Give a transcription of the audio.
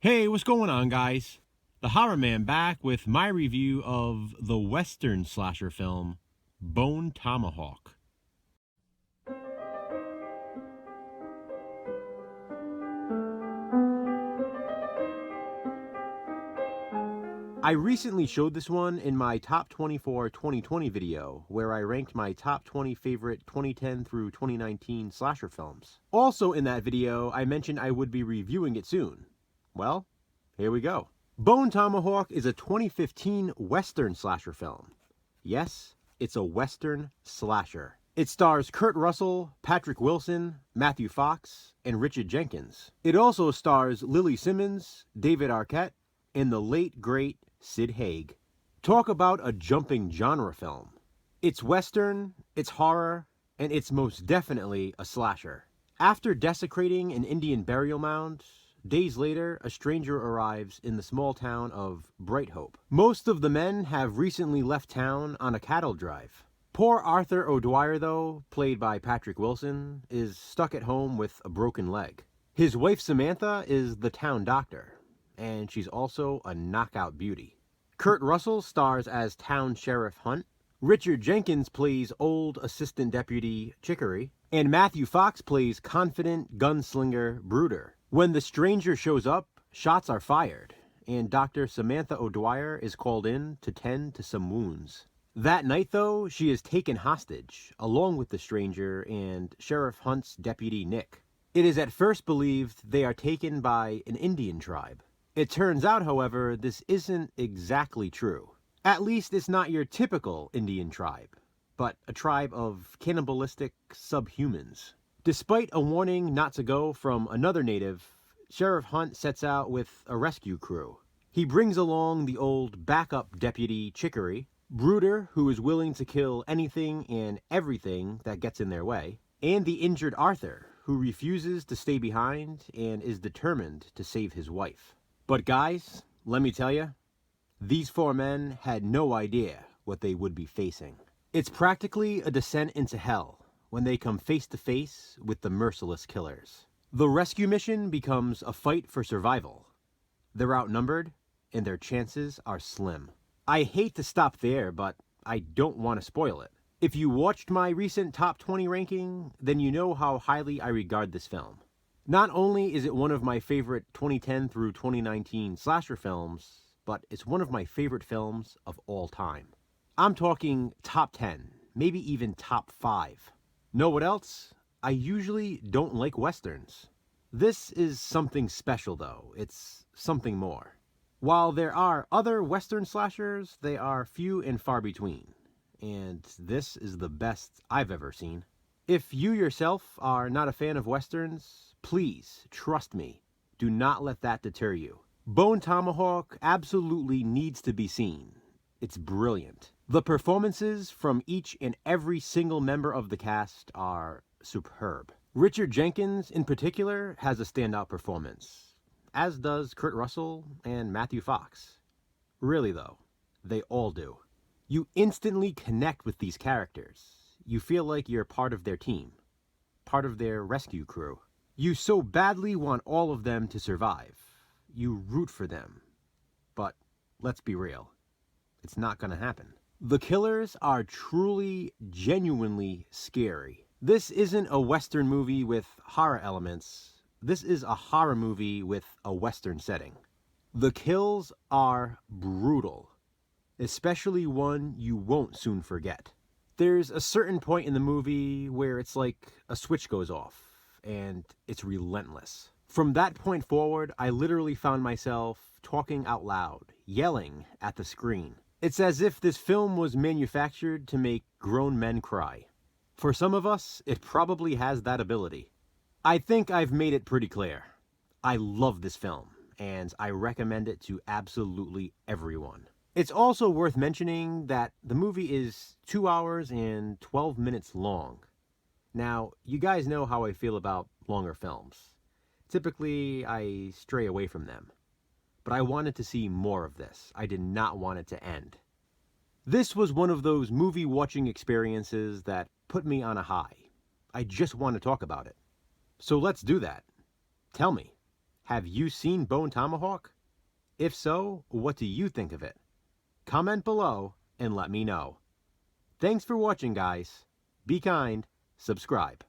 Hey, what's going on, guys? The Horror Man back with my review of the Western slasher film, Bone Tomahawk. I recently showed this one in my Top 24 2020 video, where I ranked my top 20 favorite 2010 through 2019 slasher films. Also in that video, I mentioned I would be reviewing it soon. Well, here we go. Bone Tomahawk is a 2015 Western slasher film. Yes, it's a Western slasher. It stars Kurt Russell, Patrick Wilson, Matthew Fox, and Richard Jenkins. It also stars Lily Simmons, David Arquette, and the late, great Sid Haig. Talk about a jumping genre film. It's Western, it's horror, and it's most definitely a slasher. After desecrating an Indian burial mound, days later, a stranger arrives in the small town of Bright Hope. Most of the men have recently left town on a cattle drive. Poor Arthur O'Dwyer, though, played by Patrick Wilson, is stuck at home with a broken leg. His wife Samantha is the town doctor, and she's also a knockout beauty. Kurt Russell stars as Town Sheriff Hunt. Richard Jenkins plays old Assistant Deputy Chicory. And Matthew Fox plays confident gunslinger Bruder. When the stranger shows up, shots are fired, and Dr. Samantha O'Dwyer is called in to tend to some wounds. That night, though, she is taken hostage, along with the stranger and Sheriff Hunt's deputy Nick. It is at first believed they are taken by an Indian tribe. It turns out, however, this isn't exactly true. At least it's not your typical Indian tribe, but a tribe of cannibalistic subhumans. Despite a warning not to go from another native, Sheriff Hunt sets out with a rescue crew. He brings along the old backup deputy Chicory, Bruder, who is willing to kill anything and everything that gets in their way, and the injured Arthur, who refuses to stay behind and is determined to save his wife. But guys, let me tell you, these four men had no idea what they would be facing. It's practically a descent into hell when they come face to face with the merciless killers. The rescue mission becomes a fight for survival. They're outnumbered, and their chances are slim. I hate to stop there, but I don't want to spoil it. If you watched my recent top 20 ranking, then you know how highly I regard this film. Not only is it one of my favorite 2010 through 2019 slasher films, but it's one of my favorite films of all time. I'm talking top 10, maybe even top 5. Know what else? I usually don't like westerns. This is something special, though. It's something more. While there are other western slashers, they are few and far between, and this is the best I've ever seen. If you yourself are not a fan of westerns, please, trust me, do not let that deter you. Bone Tomahawk absolutely needs to be seen. It's brilliant. The performances from each and every single member of the cast are superb. Richard Jenkins, in particular, has a standout performance, as does Kurt Russell and Matthew Fox. Really, though, they all do. You instantly connect with these characters. You feel like you're part of their team, part of their rescue crew. You so badly want all of them to survive. You root for them. But let's be real. It's not going to happen. The killers are truly, genuinely scary. This isn't a Western movie with horror elements. This is a horror movie with a Western setting. The kills are brutal, especially one you won't soon forget. There's a certain point in the movie where it's like a switch goes off, and it's relentless. From that point forward, I literally found myself talking out loud, yelling at the screen. It's as if this film was manufactured to make grown men cry. For some of us, it probably has that ability. I think I've made it pretty clear. I love this film, and I recommend it to absolutely everyone. It's also worth mentioning that the movie is 2 hours and 12 minutes long. Now, you guys know how I feel about longer films. Typically, I stray away from them. But I wanted to see more of this. I did not want it to end. This was one of those movie watching experiences that put me on a high. I just want to talk about it. So let's do that. Tell me, Have you seen Bone Tomahawk? If so, what do you think of it? Comment below and let me know. Thanks for watching, guys. Be kind, subscribe.